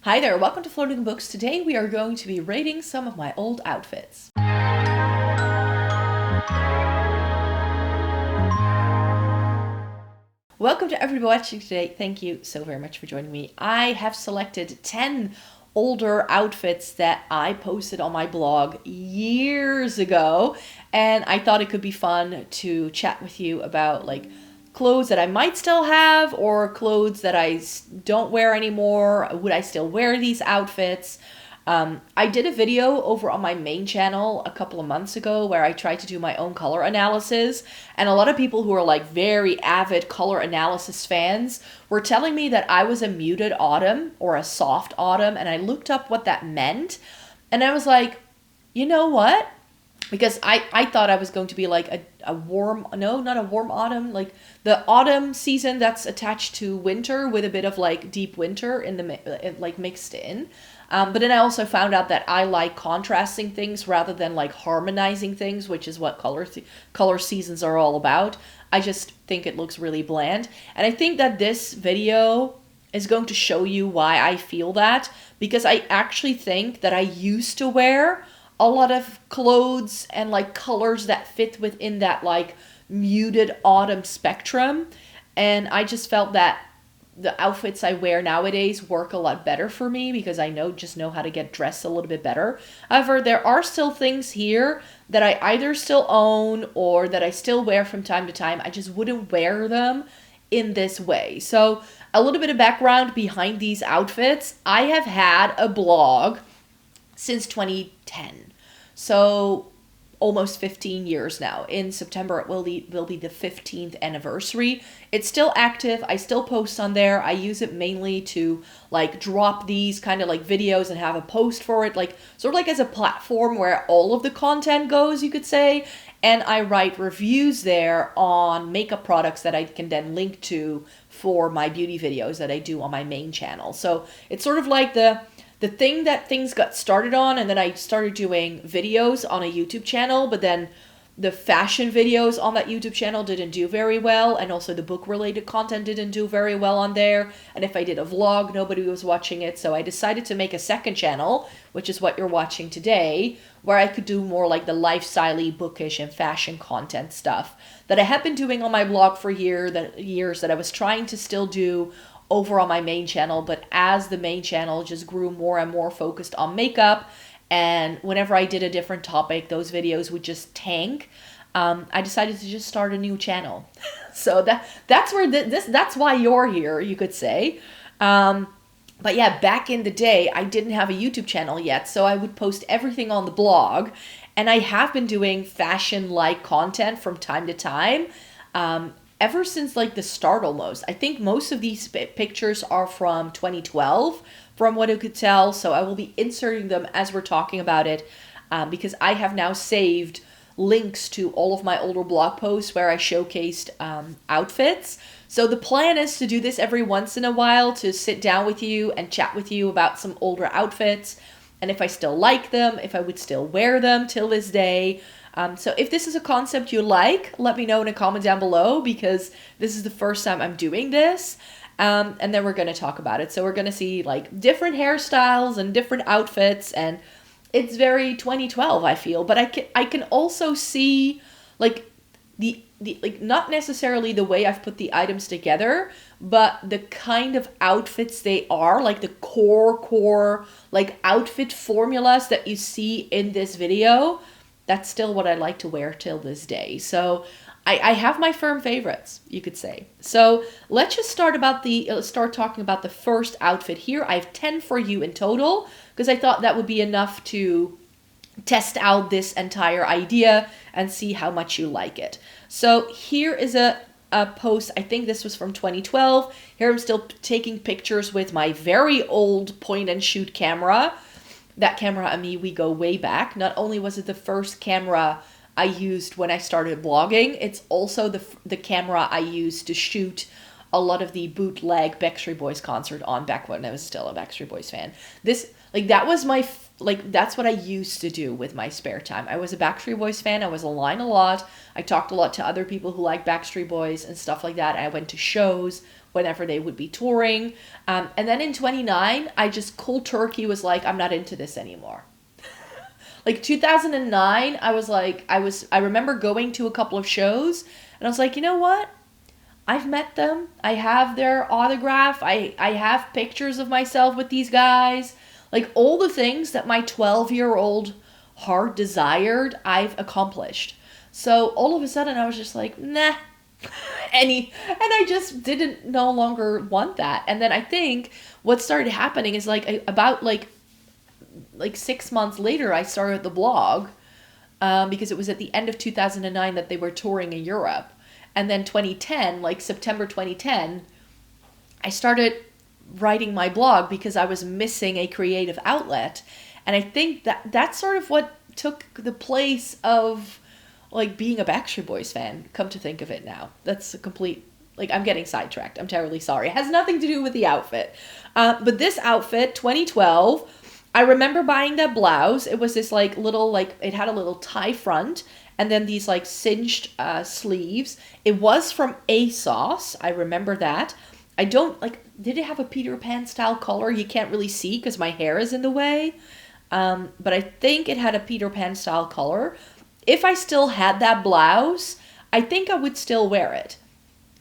Hi there, welcome to Floating Books. Today we are going to be rating some of my old outfits. Welcome to everybody watching today. Thank you so very much for joining me. I have selected 10 older outfits that I posted on my blog years ago, and I thought it could be fun to chat with you about clothes that I might still have or clothes that I don't wear anymore. Would I still wear these outfits? I did a video over on my main channel a couple of months ago where I tried to do my own color analysis, and a lot of people who are very avid color analysis fans were telling me that I was a muted autumn or a soft autumn, and I looked up what that meant, and I was like, you know what? Because I thought I was going to be a warm, no, not a warm autumn, the autumn season that's attached to winter with a bit of deep winter in the mixed in. But then I also found out that I like contrasting things rather than harmonizing things, which is what color seasons are all about. I just think it looks really bland. And I think that this video is going to show you why I feel that, because I actually think that I used to wear a lot of clothes and colors that fit within that muted autumn spectrum, and I just felt that the outfits I wear nowadays work a lot better for me because I know how to get dressed a little bit better. However, there are still things here that I either still own or that I still wear from time to time. I just wouldn't wear them in this way. So a little bit of background behind these outfits. I have had a blog since 2010. So almost 15 years now. In September, it will be the 15th anniversary. It's still active. I still post on there. I use it mainly to drop these kind of videos and have a post for it, sort of as a platform where all of the content goes, you could say. And I write reviews there on makeup products that I can then link to for my beauty videos that I do on my main channel. So it's sort of the thing that things got started on, and then I started doing videos on a YouTube channel, but then the fashion videos on that YouTube channel didn't do very well, and also the book-related content didn't do very well on there, and if I did a vlog, nobody was watching it, so I decided to make a second channel, which is what you're watching today, where I could do more the lifestyle-y, bookish, and fashion content stuff that I have been doing on my blog for years that I was trying to still do over on my main channel, but as the main channel just grew more and more focused on makeup, and whenever I did a different topic, those videos would just tank. I decided to just start a new channel. So that's where that's why you're here, you could say. But yeah, back in the day, I didn't have a YouTube channel yet, so I would post everything on the blog, and I have been doing fashion-like content from time to time. Ever since the start almost. I think most of these pictures are from 2012 from what I could tell, so I will be inserting them as we're talking about it because I have now saved links to all of my older blog posts where I showcased outfits. So the plan is to do this every once in a while, to sit down with you and chat with you about some older outfits, and if I still like them, if I would still wear them till this day. So if this is a concept you like, let me know in a comment down below, because this is the first time I'm doing this. And then we're going to talk about it. So we're going to see different hairstyles and different outfits, and it's very 2012, I feel. But I can also see the not necessarily the way I've put the items together, but the kind of outfits they are, the core outfit formulas that you see in this video. That's still what I like to wear till this day. So I have my firm favorites, you could say. So let's just start talking about the first outfit here. I have 10 for you in total, because I thought that would be enough to test out this entire idea and see how much you like it. So here is a post. I think this was from 2012. Here I'm still taking pictures with my very old point and shoot camera. That camera and me, we go way back. Not only was it the first camera I used when I started blogging, it's also the camera I used to shoot a lot of the bootleg Backstreet Boys concert on back when I was still a Backstreet Boys fan. That was my, that's what I used to do with my spare time. I was a Backstreet Boys fan. I was online a lot. I talked a lot to other people who like Backstreet Boys and stuff like that. I went to shows whenever they would be touring. And then in 29, I just cold turkey was like, I'm not into this anymore. Like 2009, I remember going to a couple of shows and I was like, you know what? I've met them. I have their autograph. I have pictures of myself with these guys. Like all the things that my 12-year-old heart desired, I've accomplished. So all of a sudden I was just like, nah. And I just didn't no longer want that. And then I think what started happening is about 6 months later, I started the blog because it was at the end of 2009 that they were touring in Europe. And then 2010, like September 2010, I started writing my blog because I was missing a creative outlet. And I think that that's sort of what took the place of like being a Backstreet Boys fan, come to think of it now. That's a complete, like, I'm getting sidetracked. I'm terribly sorry. It has nothing to do with the outfit. But this outfit, 2012, I remember buying that blouse. It was this like little, like, it had a little tie front and then these like cinched sleeves. It was from ASOS. I remember that. I don't, like, did it have a Peter Pan style collar? You can't really see because my hair is in the way. But I think it had a Peter Pan style collar. If I still had that blouse, I think I would still wear it.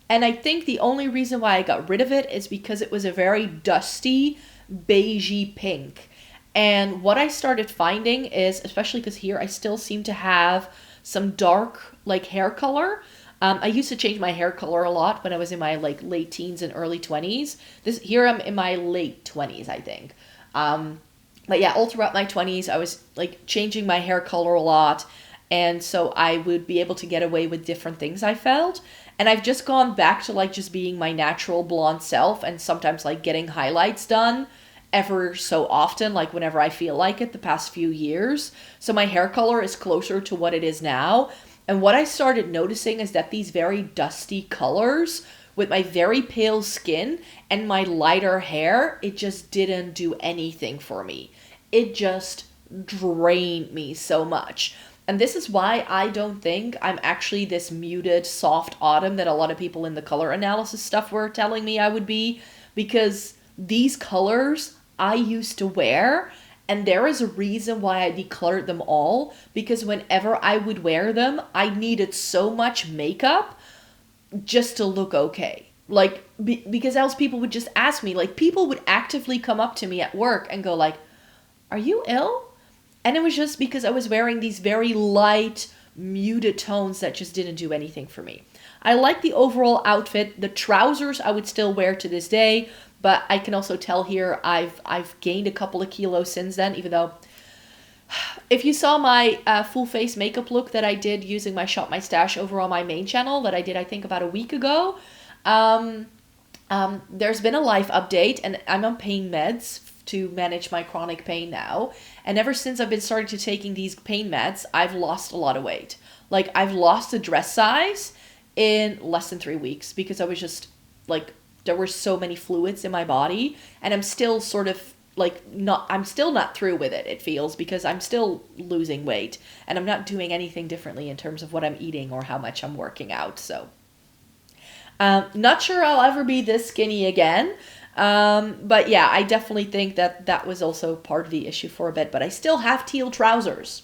And I think the only reason why I got rid of it is because it was a very dusty, beigey pink. And what I started finding is, especially because here I still seem to have some dark, like, hair color. I used to change my hair color a lot when I was in my, like, late teens and early 20s. Here I'm in my late 20s, I think. But yeah, all throughout my 20s, I was, like, changing my hair color a lot. And so I would be able to get away with different things, I felt. And I've just gone back to like just being my natural blonde self and sometimes like getting highlights done ever so often, like whenever I feel like it the past few years. So my hair color is closer to what it is now. And what I started noticing is that these very dusty colors with my very pale skin and my lighter hair, it just didn't do anything for me. It just drained me so much. And this is why I don't think I'm actually this muted, soft autumn that a lot of people in the color analysis stuff were telling me I would be. Because these colors I used to wear, and there is a reason why I decluttered them all. Because whenever I would wear them, I needed so much makeup just to look okay. Like, because else people would just ask me, like, people would actively come up to me at work and go like, are you ill? And it was just because I was wearing these very light, muted tones that just didn't do anything for me. I like the overall outfit. The trousers I would still wear to this day, but I can also tell here I've gained a couple of kilos since then, even though if you saw my full face makeup look that I did using my Shop My Stash over on my main channel that I did, I think, about a week ago, there's been a life update and I'm on pain meds to manage my chronic pain now. And ever since I've been starting to taking these pain meds, I've lost a lot of weight. Like, I've lost a dress size in less than 3 weeks because I was just, like, there were so many fluids in my body. And I'm still sort of, like, I'm still not through with it, it feels, because I'm still losing weight. And I'm not doing anything differently in terms of what I'm eating or how much I'm working out, so. Not sure I'll ever be this skinny again. But yeah, I definitely think that was also part of the issue for a bit, but I still have teal trousers.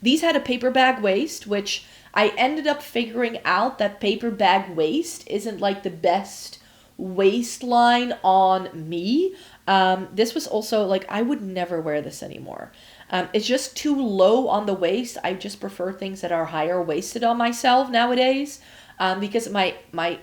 These had a paper bag waist, which I ended up figuring out that paper bag waist isn't like the best waistline on me. This was also like, I would never wear this anymore. It's just too low on the waist. I just prefer things that are higher waisted on myself nowadays. Because I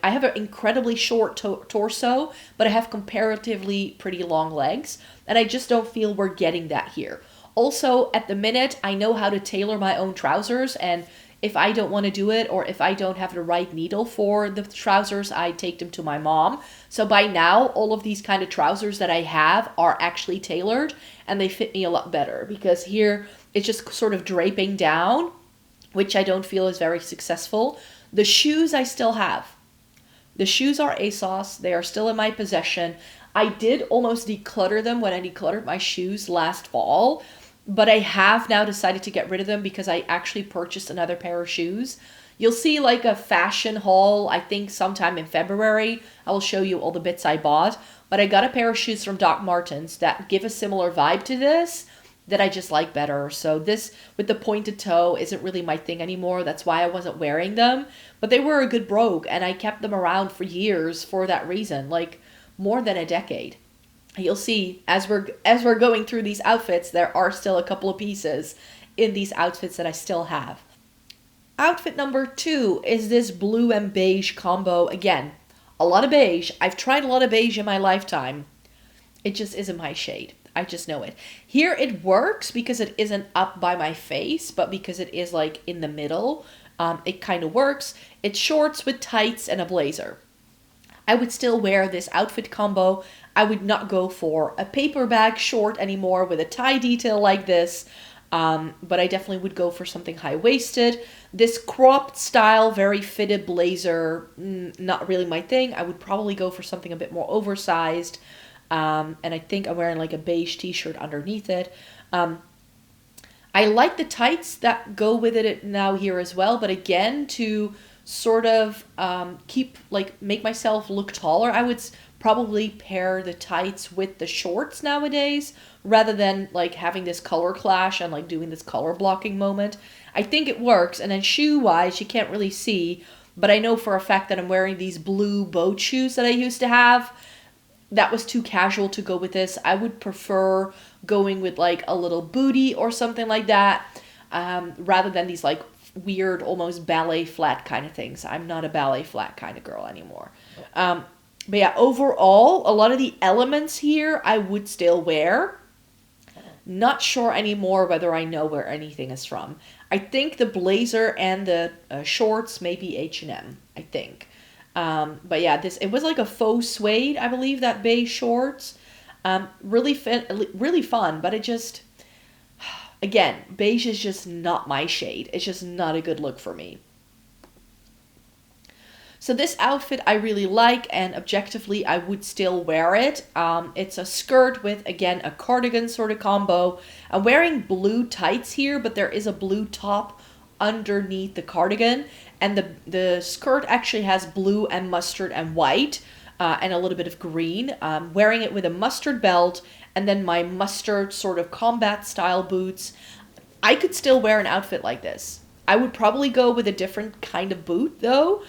have an incredibly short torso, but I have comparatively pretty long legs, and I just don't feel we're getting that here. Also, at the minute, I know how to tailor my own trousers, and if I don't want to do it, or if I don't have the right needle for the trousers, I take them to my mom. So by now, all of these kind of trousers that I have are actually tailored, and they fit me a lot better, because here, it's just sort of draping down, which I don't feel is very successful. The shoes I still have. The shoes are ASOS. They are still in my possession. I did almost declutter them when I decluttered my shoes last fall, but I have now decided to get rid of them because I actually purchased another pair of shoes You'll see like a fashion haul, I think sometime in February. I will show you all the bits I bought. But I got a pair of shoes from Doc Martens that give a similar vibe to this that I just like better. So this with the pointed toe isn't really my thing anymore. That's why I wasn't wearing them. But they were a good brogue, and I kept them around for years for that reason, like more than a decade. You'll see as we're going through these outfits, there are still a couple of pieces in these outfits that I still have. Outfit number 2 is this blue and beige combo. Again, a lot of beige. I've tried a lot of beige in my lifetime. It just isn't my shade. I just know it. Here it works because it isn't up by my face, but because it is like in the middle, it kind of works. It's shorts with tights and a blazer. I would still wear this outfit combo. I would not go for a paper bag short anymore with a tie detail like this. But I definitely would go for something high-waisted. This cropped style, very fitted blazer, not really my thing. I would probably go for something a bit more oversized. And I think I'm wearing like a beige t-shirt underneath it. I like the tights that go with it now here as well. But again, to sort of make myself look taller, I would probably pair the tights with the shorts nowadays rather than like having this color clash and like doing this color blocking moment. I think it works. And then shoe wise, you can't really see, but I know for a fact that I'm wearing these blue boat shoes that I used to have. That was too casual to go with this. I would prefer going with like a little booty or something like that, rather than these like weird, almost ballet flat kind of things. I'm not a ballet flat kind of girl anymore. But yeah, overall, a lot of the elements here I would still wear. Not sure anymore whether I know where anything is from. I think the blazer and the shorts may be H&M, I think. But yeah, it was like a faux suede, I believe, that beige shorts. Really fun, but it just, again, beige is just not my shade. It's just not a good look for me. So this outfit I really like, and objectively I would still wear it. It's a skirt with, again, a cardigan sort of combo. I'm wearing blue tights here, but there is a blue top underneath the cardigan. And the skirt actually has blue and mustard and white, and a little bit of green. Wearing it with a mustard belt and then my mustard sort of combat style boots. I could still wear an outfit like this. I would probably go with a different kind of boot though.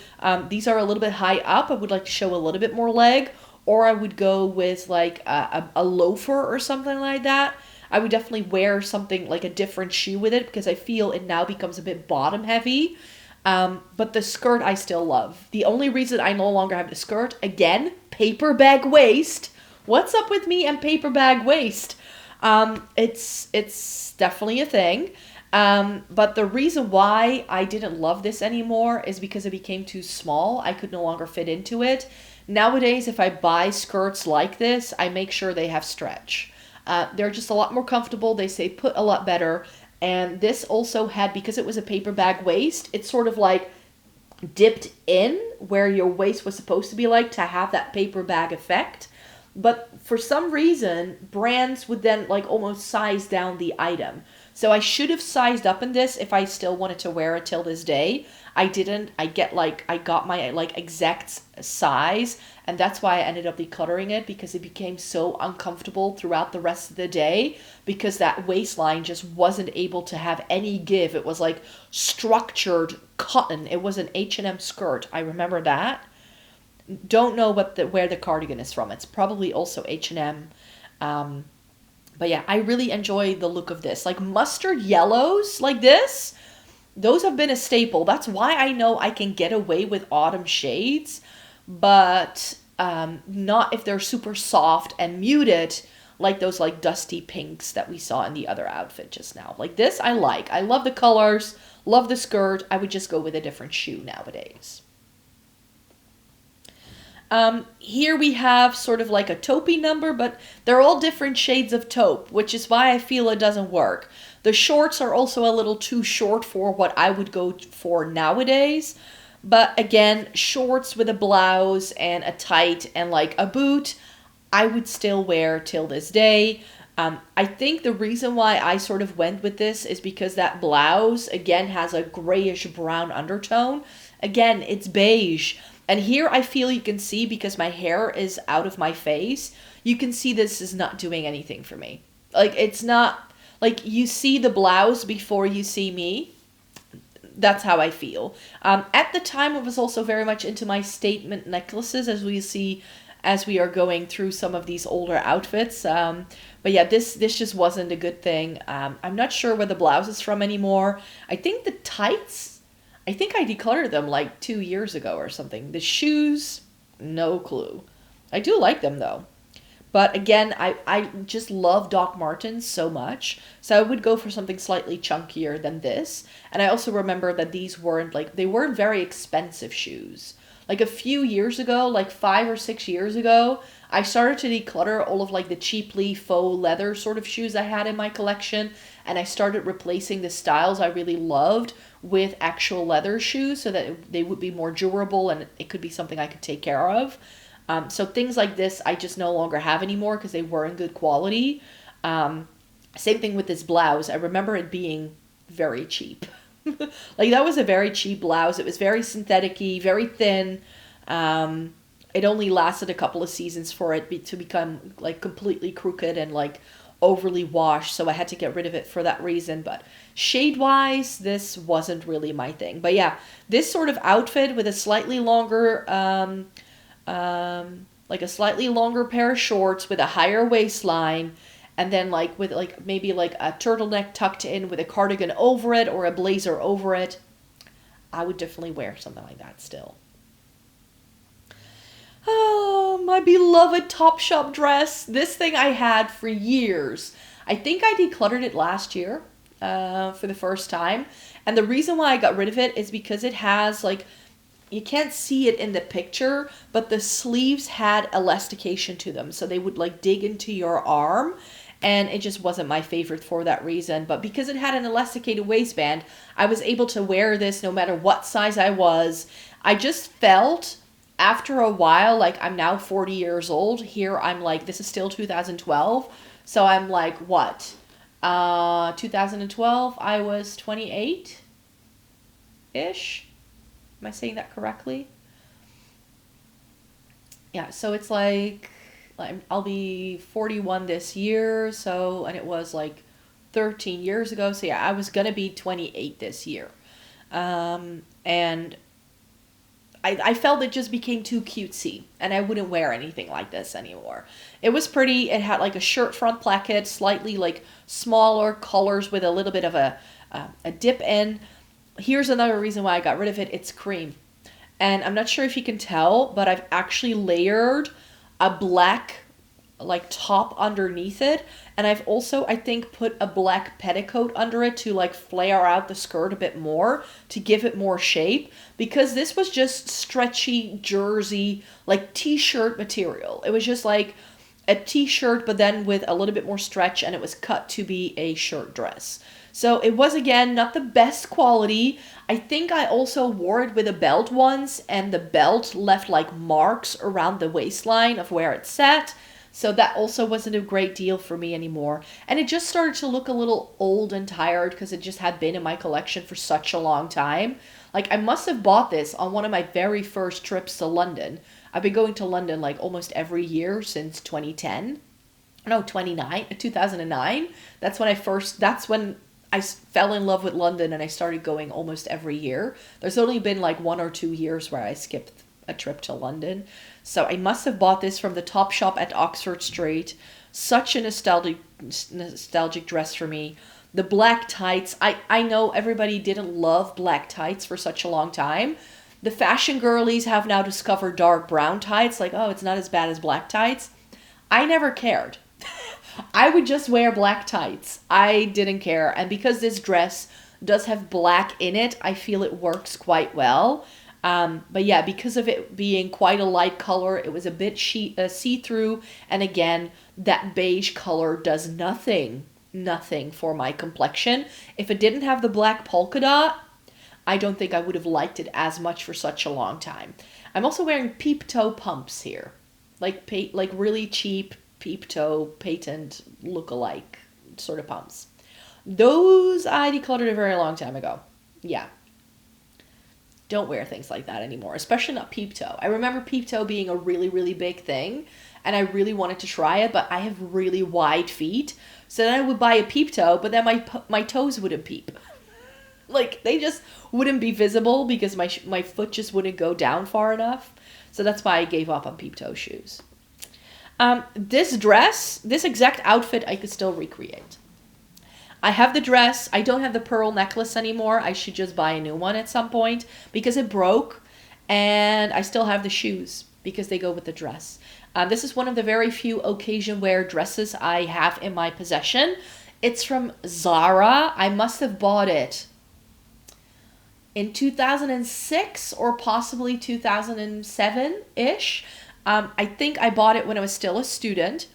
These are a little bit high up. I would like to show a little bit more leg. Or I would go with like a loafer or something like that. I would definitely wear something like a different shoe with it because I feel it now becomes a bit bottom heavy. But the skirt I still love. The only reason I no longer have the skirt, again, paper bag waist. What's up with me and paper bag waist? It's definitely a thing. But the reason why I didn't love this anymore is because it became too small. I could no longer fit into it. Nowadays, if I buy skirts like this, I make sure they have stretch. They're just a lot more comfortable. They stay put a lot better. And this also had, because it was a paper bag waist, it's sort of like dipped in where your waist was supposed to be like to have that paper bag effect. But for some reason, brands would then like almost size down the item. So I should have sized up in this if I still wanted to wear it till this day. I didn't. I got my like exact size, and that's why I ended up decluttering it, because it became so uncomfortable throughout the rest of the day because that waistline just wasn't able to have any give. It was like structured cotton. It was an H&M skirt. I remember that. Don't know where the cardigan is from. It's probably also H&M. But yeah, I really enjoy the look of this. Like mustard yellows like this, those have been a staple. That's why I know I can get away with autumn shades, but not if they're super soft and muted, like those like dusty pinks that we saw in the other outfit just now. Like this, I like. I love the colors, love the skirt. I would just go with a different shoe nowadays. Here we have sort of like a taupey number, but they're all different shades of taupe, which is why I feel it doesn't work. The shorts are also a little too short for what I would go for nowadays. But again, shorts with a blouse and a tight and like a boot, I would still wear till this day. I think the reason why I sort of went with this is because that blouse, again, has a grayish brown undertone. Again, it's beige. And here I feel you can see, because my hair is out of my face, you can see this is not doing anything for me. Like, it's not, like, you see the blouse before you see me. That's how I feel. At the time, I was also very much into my statement necklaces, as we see as we are going through some of these older outfits. But yeah, this just wasn't a good thing. I'm not sure where the blouse is from anymore. I think the tights, I think I decluttered them like 2 years ago or something. The shoes, no clue. I do like them though. But again, I just love Doc Martens so much. So I would go for something slightly chunkier than this. And I also remember that these weren't like, they weren't very expensive shoes. Like a few years ago, like 5 or 6 years ago, I started to declutter all of like the cheaply faux leather sort of shoes I had in my collection. And I started replacing the styles I really loved with actual leather shoes so that they would be more durable and it could be something I could take care of. So things like this, I just no longer have anymore because they weren't good quality. Same thing with this blouse. I remember it being very cheap. Like that was a very cheap blouse. It was very synthetic-y, very thin. It only lasted a couple of seasons for it to become like completely crooked and like overly washed. So I had to get rid of it for that reason. But shade-wise, this wasn't really my thing. But yeah, this sort of outfit with a slightly longer... like a slightly longer pair of shorts with a higher waistline, and then like with like maybe like a turtleneck tucked in with a cardigan over it or a blazer over it. I would definitely wear something like that still. Oh, my beloved Topshop dress. This thing I had for years. I think I decluttered it last year for the first time. And the reason why I got rid of it is because it has like, you can't see it in the picture, but the sleeves had elastication to them. So they would like dig into your arm, and it just wasn't my favorite for that reason. But because it had an elasticated waistband, I was able to wear this no matter what size I was. I just felt after a while, like I'm now 40 years old. Here I'm like, this is still 2012. So I'm like, what? 2012, I was 28-ish. Am I saying that correctly? Yeah, so it's like I'll be 41 this year, so, and it was like 13 years ago, so yeah, I was gonna be 28 this year. And I felt it just became too cutesy, and I wouldn't wear anything like this anymore. It was pretty, it had like a shirt front placket, slightly like smaller colors with a little bit of a dip in. Here's another reason why I got rid of it. It's cream. And I'm not sure if you can tell, but I've actually layered a black like top underneath it. And I've also, I think, put a black petticoat under it to like flare out the skirt a bit more to give it more shape. Because this was just stretchy jersey, like t-shirt material. It was just like a t-shirt, but then with a little bit more stretch, and it was cut to be a shirt dress. So it was, again, not the best quality. I think I also wore it with a belt once, and the belt left like marks around the waistline of where it sat. So that also wasn't a great deal for me anymore. And it just started to look a little old and tired because it just had been in my collection for such a long time. Like, I must have bought this on one of my very first trips to London. I've been going to London like almost every year since 2010. No, 2009. That's when I fell in love with London, and I started going almost every year. There's only been like 1 or 2 years where I skipped a trip to London. So I must have bought this from the Topshop at Oxford Street. Such a nostalgic dress for me. The black tights. I know everybody didn't love black tights for such a long time. The fashion girlies have now discovered dark brown tights. Like, oh, it's not as bad as black tights. I never cared. I would just wear black tights. I didn't care. And because this dress does have black in it, I feel it works quite well. But yeah, because of it being quite a light color, it was a bit see-through. And again, that beige color does nothing for my complexion. If it didn't have the black polka dot, I don't think I would have liked it as much for such a long time. I'm also wearing peep toe pumps here. Like really cheap peep toe patent look-alike sort of pumps. Those I decluttered a very long time ago. Yeah. Don't wear things like that anymore, especially not peep toe. I remember peep toe being a really, really big thing, and I really wanted to try it, but I have really wide feet. So then I would buy a peep toe, but then my toes wouldn't peep. Like, they just wouldn't be visible because my foot just wouldn't go down far enough. So that's why I gave up on peep toe shoes. This dress, this exact outfit, I could still recreate. I have the dress. I don't have the pearl necklace anymore. I should just buy a new one at some point because it broke. And I still have the shoes because they go with the dress. This is one of the very few occasion wear dresses I have in my possession. It's from Zara. I must have bought it in 2006 or possibly 2007-ish. I think I bought it when I was still a student.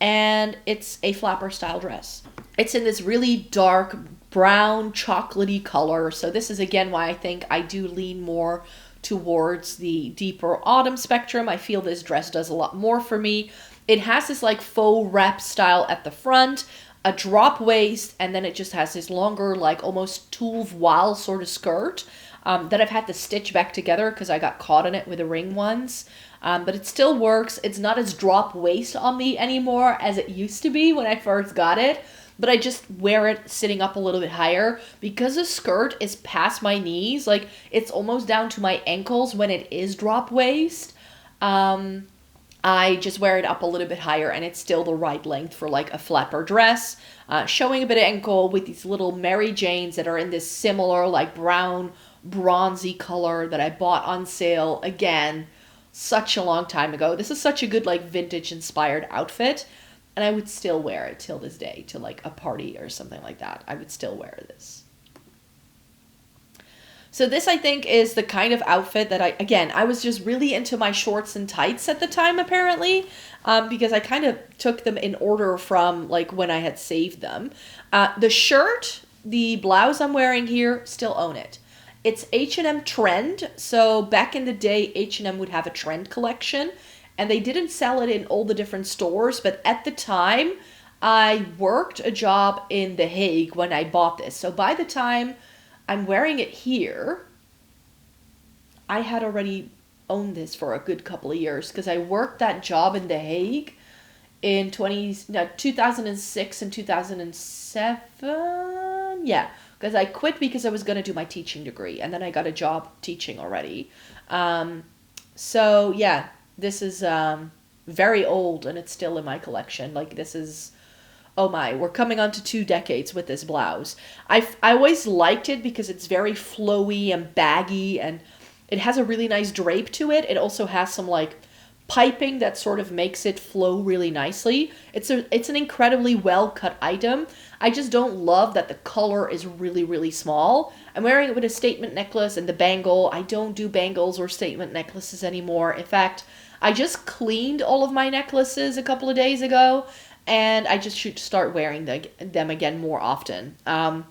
And it's a flapper style dress. It's in this really dark brown chocolatey color. So this is again why I think I do lean more towards the deeper autumn spectrum. I feel this dress does a lot more for me. It has this like faux wrap style at the front, a drop waist, and then it just has this longer like almost tulle voile sort of skirt that I've had to stitch back together because I got caught in it with the ring ones. But it still works. It's not as drop waist on me anymore as it used to be when I first got it. But I just wear it sitting up a little bit higher because the skirt is past my knees. Like, it's almost down to my ankles when it is drop waist. I just wear it up a little bit higher and it's still the right length for like a flapper dress. Showing a bit of ankle with these little Mary Janes that are in this similar like brown bronzy color that I bought on sale again such a long time ago. This is such a good like vintage inspired outfit. And I would still wear it till this day to like a party or something like that. I would still wear this. So this, I think, is the kind of outfit that I was just really into my shorts and tights at the time, apparently, because I kind of took them in order from like when I had saved them. The shirt, the blouse I'm wearing here, still own it. It's H&M Trend. So back in the day, H&M would have a trend collection. And they didn't sell it in all the different stores, but at the time, I worked a job in The Hague when I bought this. So by the time I'm wearing it here, I had already owned this for a good couple of years because I worked that job in The Hague in 2006 and 2007. Yeah, because I quit because I was going to do my teaching degree, and then I got a job teaching already. So yeah. This is very old and it's still in my collection. Like this is, oh my, we're coming on to 2 decades with this blouse. I always liked it because it's very flowy and baggy and it has a really nice drape to it. It also has some like piping that sort of makes it flow really nicely. It's an incredibly well cut item. I just don't love that the color is really, really small. I'm wearing it with a statement necklace and the bangle. I don't do bangles or statement necklaces anymore. In fact, I just cleaned all of my necklaces a couple of days ago, and I just should start wearing them again more often. But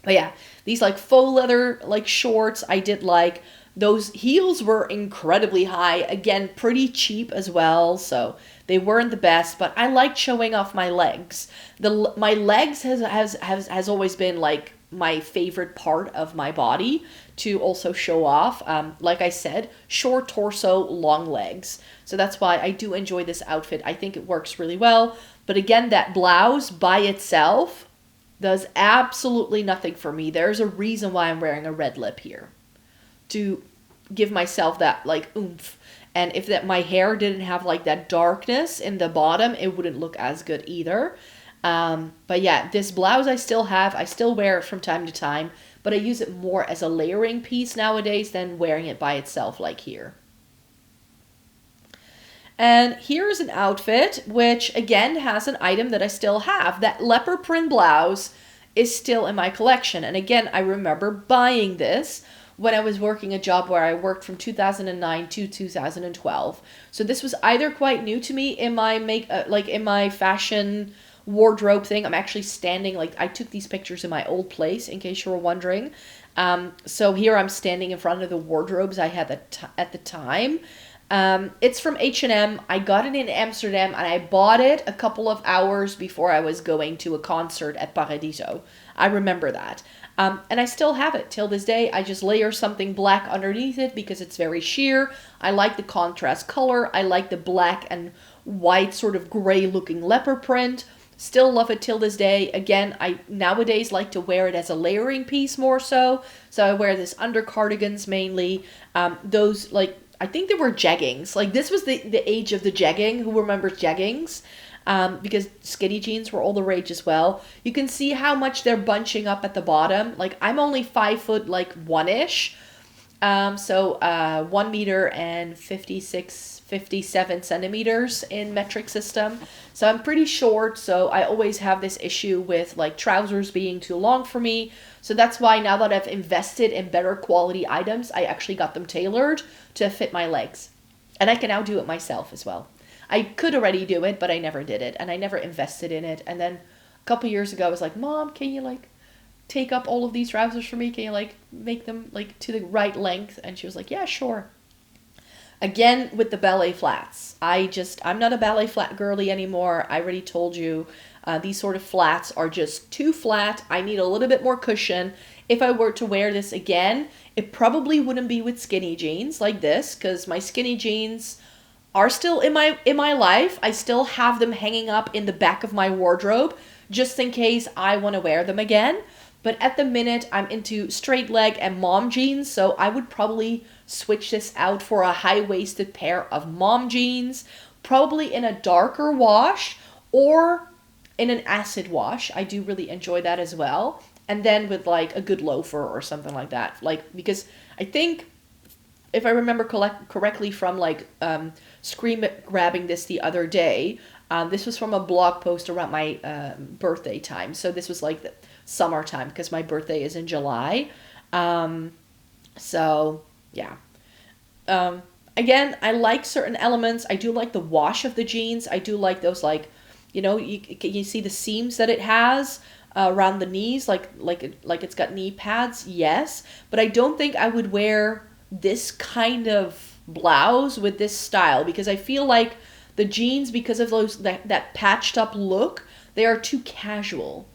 yeah, these like faux leather like shorts, I did like. Those heels were incredibly high. Again, pretty cheap as well, so they weren't the best, but I liked showing off my legs. My legs has always been like my favorite part of my body to also show off. Like I said, short torso, long legs. So that's why I do enjoy this outfit. I think it works really well. But again, that blouse by itself does absolutely nothing for me. There's a reason why I'm wearing a red lip here. To give myself that like oomph. And if that my hair didn't have like that darkness in the bottom, it wouldn't look as good either. But yeah, this blouse I still have. I still wear it from time to time, but I use it more as a layering piece nowadays than wearing it by itself like here. And here's an outfit which again has an item that I still have. That leopard print blouse is still in my collection. And again, I remember buying this when I was working a job where I worked from 2009 to 2012. So this was either quite new to me in my in my fashion wardrobe thing. I'm actually standing, like I took these pictures in my old place in case you were wondering. So here I'm standing in front of the wardrobes I had at the time. It's from H&M. I got it in Amsterdam and I bought it a couple of hours before I was going to a concert at Paradiso. I remember that. And I still have it till this day. I just layer something black underneath it because it's very sheer. I like the contrast color. I like the black and white sort of gray looking leopard print. Still love it till this day. Again, I nowadays like to wear it as a layering piece more so. So I wear this under cardigans mainly. Those like, I think they were jeggings. Like this was the age of the jegging. Who remembers jeggings? Because skinny jeans were all the rage as well. You can see how much they're bunching up at the bottom. Like I'm only 5 foot like one-ish. So 1 meter and 57 centimeters in metric system. So I'm pretty short. So I always have this issue with like trousers being too long for me. So that's why now that I've invested in better quality items, I actually got them tailored to fit my legs. And I can now do it myself as well. I could already do it, but I never did it. And I never invested in it. And then a couple years ago, I was like, Mom, can you like take up all of these trousers for me? Can you like make them like to the right length? And she was like, yeah, sure. Again, with the ballet flats, I'm not a ballet flat girly anymore. I already told you, these sort of flats are just too flat. I need a little bit more cushion. If I were to wear this again, it probably wouldn't be with skinny jeans like this, because my skinny jeans are still in my life. I still have them hanging up in the back of my wardrobe, just in case I want to wear them again. But at the minute, I'm into straight leg and mom jeans, so I would probably switch this out for a high-waisted pair of mom jeans, probably in a darker wash or in an acid wash. I do really enjoy that as well. And then with like a good loafer or something like that. Like, because I think, if I remember correctly from like screen grabbing this the other day, this was from a blog post around my birthday time. So this was like the summertime because my birthday is in July. So yeah. Again, I like certain elements. I do like the wash of the jeans. I do like those like, you see the seams that it has around the knees, like it's got knee pads. Yes, but I don't think I would wear this kind of blouse with this style because I feel like the jeans, because of that patched up look, they are too casual.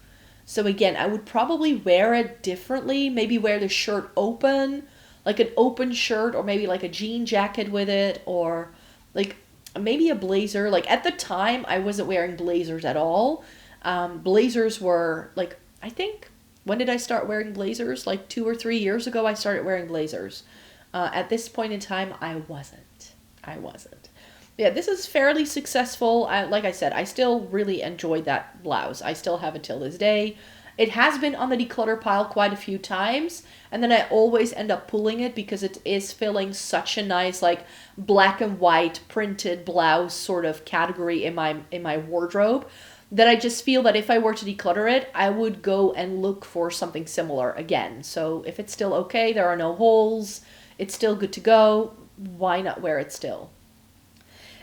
So again, I would probably wear it differently. Maybe wear the shirt open, like an open shirt, or maybe like a jean jacket with it, or like maybe a blazer. Like at the time, I wasn't wearing blazers at all. Blazers were like, I think, when did I start wearing blazers? Like 2 or 3 years ago, I started wearing blazers. At this point in time, I wasn't. Yeah, this is fairly successful. Like I said, I still really enjoyed that blouse. I still have it till this day. It has been on the declutter pile quite a few times, and then I always end up pulling it because it is filling such a nice like black and white printed blouse sort of category in my wardrobe, that I just feel that if I were to declutter it, I would go and look for something similar again. So if it's still okay, there are no holes, it's still good to go, why not wear it still?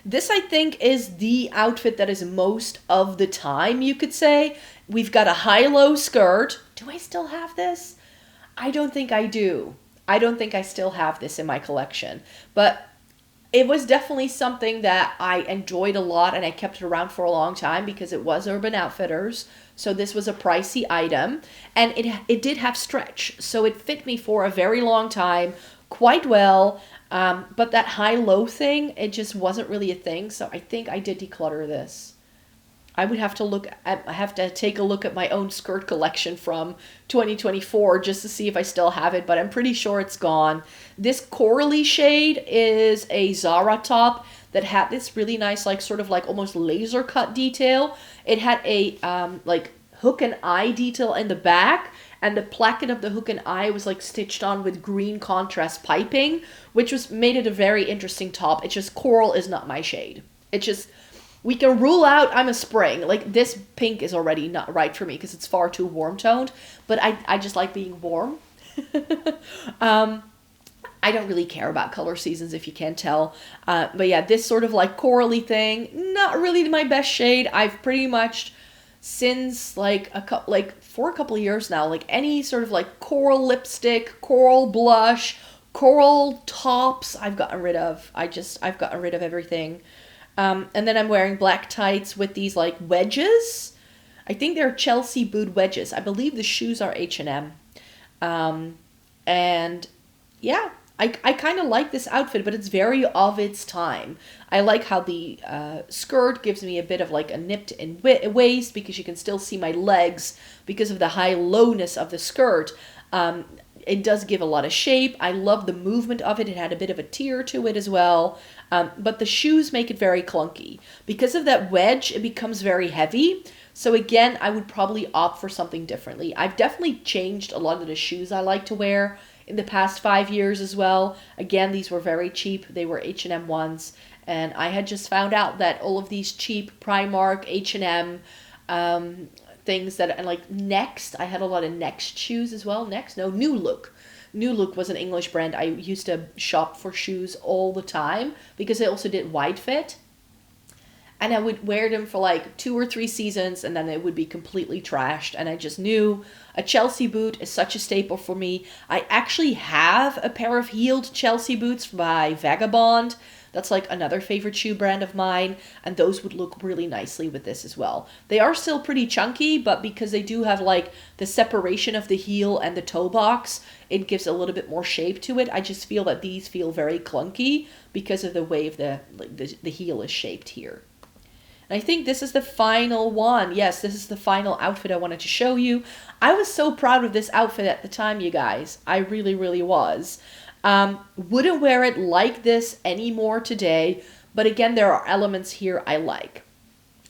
This, I think, is the outfit that is most of the time, you could say. We've got a high-low skirt. Do I still have this? I don't think I do. I don't think I still have this in my collection. But it was definitely something that I enjoyed a lot, and I kept it around for a long time because it was Urban Outfitters. So this was a pricey item, and it did have stretch. So it fit me for a very long time, quite well. But that high-low thing, it just wasn't really a thing. So I think I did declutter this. I have to take a look at my own skirt collection from 2024 just to see if I still have it, but I'm pretty sure it's gone. This corally shade is a Zara top that had this really nice, like sort of like almost laser cut detail. It had a like hook and eye detail in the back, and the placket of the hook and eye was like stitched on with green contrast piping, which made it a very interesting top. It's just coral is not my shade. It's just, we can rule out I'm a spring. Like this pink is already not right for me because it's far too warm toned, but I just like being warm. I don't really care about color seasons, if you can't tell. But yeah, this sort of like corally thing, not really my best shade. I've pretty much, since for a couple of years now, like any sort of like coral lipstick, coral blush, Coral tops I've gotten rid of. I've gotten rid of everything. And then I'm wearing black tights with these like wedges. I think they're Chelsea boot wedges. I believe the shoes are H&M. And yeah, I kind of like this outfit, but it's very of its time. I like how the skirt gives me a bit of like a nipped in waist because you can still see my legs because of the high-lowness of the skirt. It does give a lot of shape. I love the movement of it. It had a bit of a tear to it as well. But the shoes make it very clunky. Because of that wedge, it becomes very heavy. So again, I would probably opt for something differently. I've definitely changed a lot of the shoes I like to wear in the past 5 years as well. Again, these were very cheap. They were H&M ones. And I had just found out that all of these cheap Primark, H&M things that, and like Next, I had a lot of Next shoes as well. Next? No, New Look. New Look was an English brand. I used to shop for shoes all the time because they also did wide fit. And I would wear them for like 2 or 3 seasons and then it would be completely trashed. And I just knew a Chelsea boot is such a staple for me. I actually have a pair of heeled Chelsea boots by Vagabond. That's like another favorite shoe brand of mine. And those would look really nicely with this as well. They are still pretty chunky, but because they do have like the separation of the heel and the toe box, it gives a little bit more shape to it. I just feel that these feel very clunky because of the way the heel is shaped here. And I think this is the final one. Yes, this is the final outfit I wanted to show you. I was so proud of this outfit at the time, you guys. I really, really was. Wouldn't wear it like this anymore today. But again, there are elements here I like.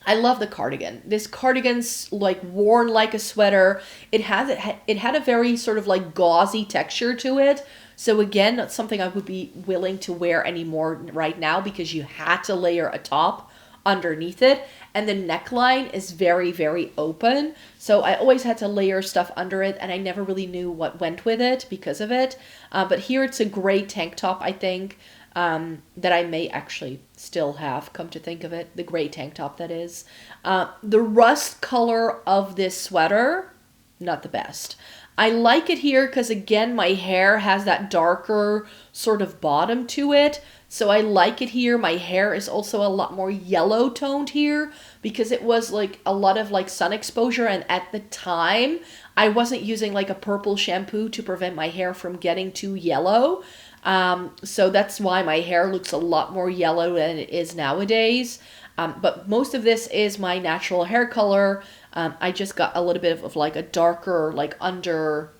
I love the cardigan. This cardigan's like worn like a sweater. It had a very sort of like gauzy texture to it. So again, not something I would be willing to wear anymore right now because you had to layer a top underneath it, and the neckline is very, very open, so I always had to layer stuff under it, and I never really knew what went with it because of it. But here it's a gray tank top, I think, that I may actually still have, come to think of it, the gray tank top that is. The rust color of this sweater, not the best. I like it here because, again, my hair has that darker sort of bottom to it. So I like it here. My hair is also a lot more yellow toned here because it was like a lot of like sun exposure. And at the time, I wasn't using like a purple shampoo to prevent my hair from getting too yellow. So that's why my hair looks a lot more yellow than it is nowadays. But most of this is my natural hair color. I just got a little bit of like a darker, like under,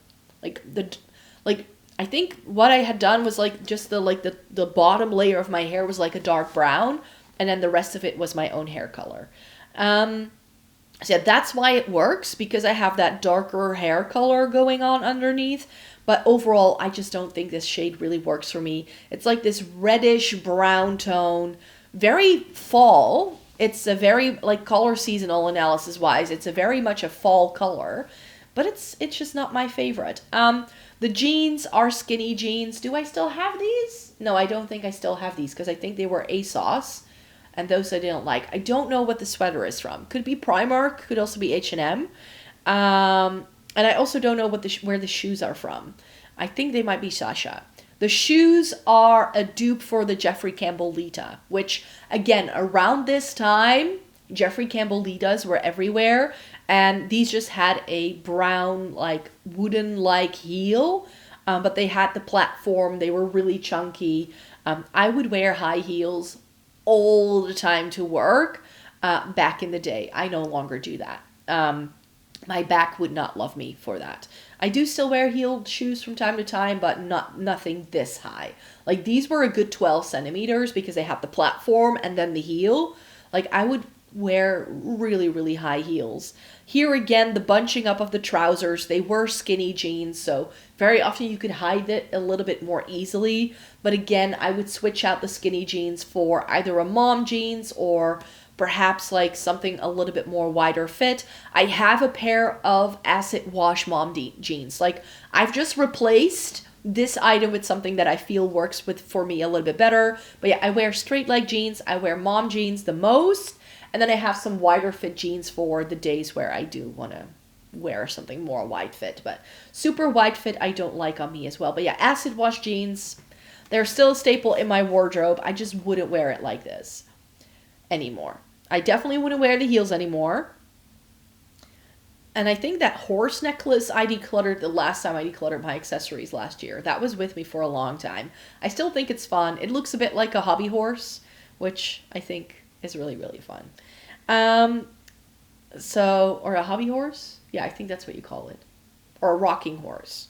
I think what I had done was like just the bottom layer of my hair was like a dark brown, and then the rest of it was my own hair color. So yeah, that's why it works, because I have that darker hair color going on underneath. But overall, I just don't think this shade really works for me. It's like this reddish brown tone, very fall. It's a very, like, color seasonal analysis wise, it's a very much a fall color, but it's just not my favorite. The jeans are skinny jeans. Do I still have these? No, I don't think I still have these because I think they were ASOS, and those I didn't like. I don't know what the sweater is from. Could be Primark, could also be H&M. And I also don't know where the shoes are from. I think they might be Sasha. The shoes are a dupe for the Jeffrey Campbell Lita, which, again, around this time, Jeffrey Campbell Litas were everywhere, and these just had a brown, like, wooden-like heel, but they had the platform. They were really chunky. I would wear high heels all the time to work back in the day. I no longer do that. My back would not love me for that. I do still wear heeled shoes from time to time, but nothing this high. Like, these were a good 12 centimeters because they have the platform and then the heel. Like, I would wear really, really high heels. Here again, the bunching up of the trousers, they were skinny jeans, so very often you could hide it a little bit more easily. But again, I would switch out the skinny jeans for either a mom jeans or perhaps like something a little bit more wider fit. I have a pair of acid wash mom jeans. Like, I've just replaced this item with something that I feel works for me a little bit better. But yeah, I wear straight leg jeans. I wear mom jeans the most. And then I have some wider fit jeans for the days where I do want to wear something more wide fit, but super wide fit I don't like on me as well. But yeah, acid wash jeans, they're still a staple in my wardrobe. I just wouldn't wear it like this anymore. I definitely wouldn't wear the heels anymore. And I think that horse necklace I decluttered the last time I decluttered my accessories last year. That was with me for a long time. I still think it's fun. It looks a bit like a hobby horse, which I think is really, really fun. Or a hobby horse? Yeah, I think that's what you call it. Or a rocking horse.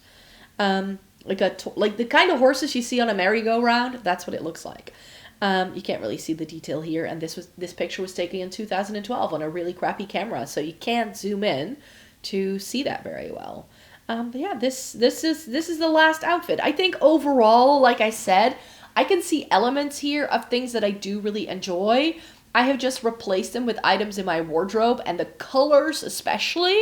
Like the kind of horses you see on a merry-go-round, that's what it looks like. You can't really see the detail here, and this picture was taken in 2012 on a really crappy camera, so you can't zoom in to see that very well. But yeah, this is the last outfit. I think overall, like I said, I can see elements here of things that I do really enjoy. I have just replaced them with items in my wardrobe, and the colors especially,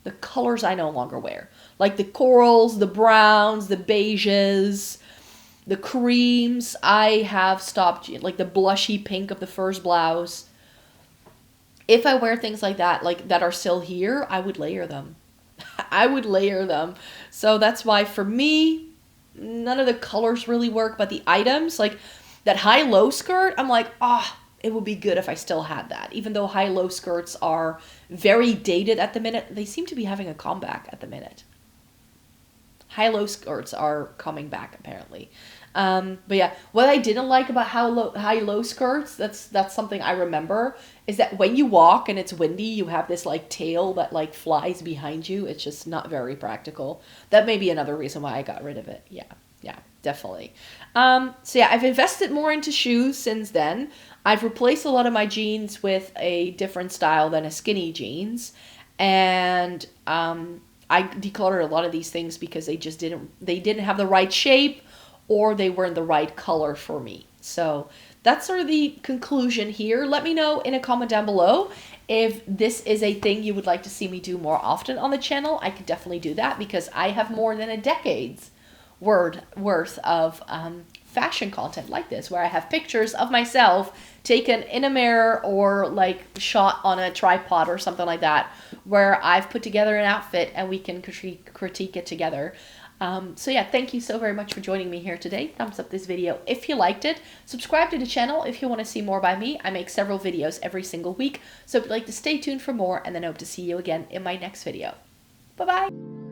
the colors I no longer wear. Like the corals, the browns, the beiges, the creams, I have stopped, like the blushy pink of the first blouse. If I wear things like that are still here, I would layer them. I would layer them. So that's why for me, none of the colors really work, but the items, like that high-low skirt, I'm like, it would be good if I still had that. Even though high-low skirts are very dated at the minute, they seem to be having a comeback at the minute. High-low skirts are coming back, apparently. But yeah, what I didn't like about high-low skirts, that's something I remember, is that when you walk and it's windy, you have this like tail that like flies behind you. It's just not very practical. That may be another reason why I got rid of it. Yeah, definitely. So yeah, I've invested more into shoes since then. I've replaced a lot of my jeans with a different style than a skinny jeans. And I decluttered a lot of these things because they didn't have the right shape, or they weren't the right color for me. So that's sort of the conclusion here. Let me know in a comment down below if this is a thing you would like to see me do more often on the channel. I could definitely do that because I have more than a decade's worth of fashion content like this, where I have pictures of myself taken in a mirror or like shot on a tripod or something like that, where I've put together an outfit and we can critique it together. So yeah, thank you so very much for joining me here today. Thumbs up this video if you liked it. Subscribe to the channel if you want to see more by me. I make several videos every single week, so if you'd like to stay tuned for more, and then I hope to see you again in my next video. Bye-bye!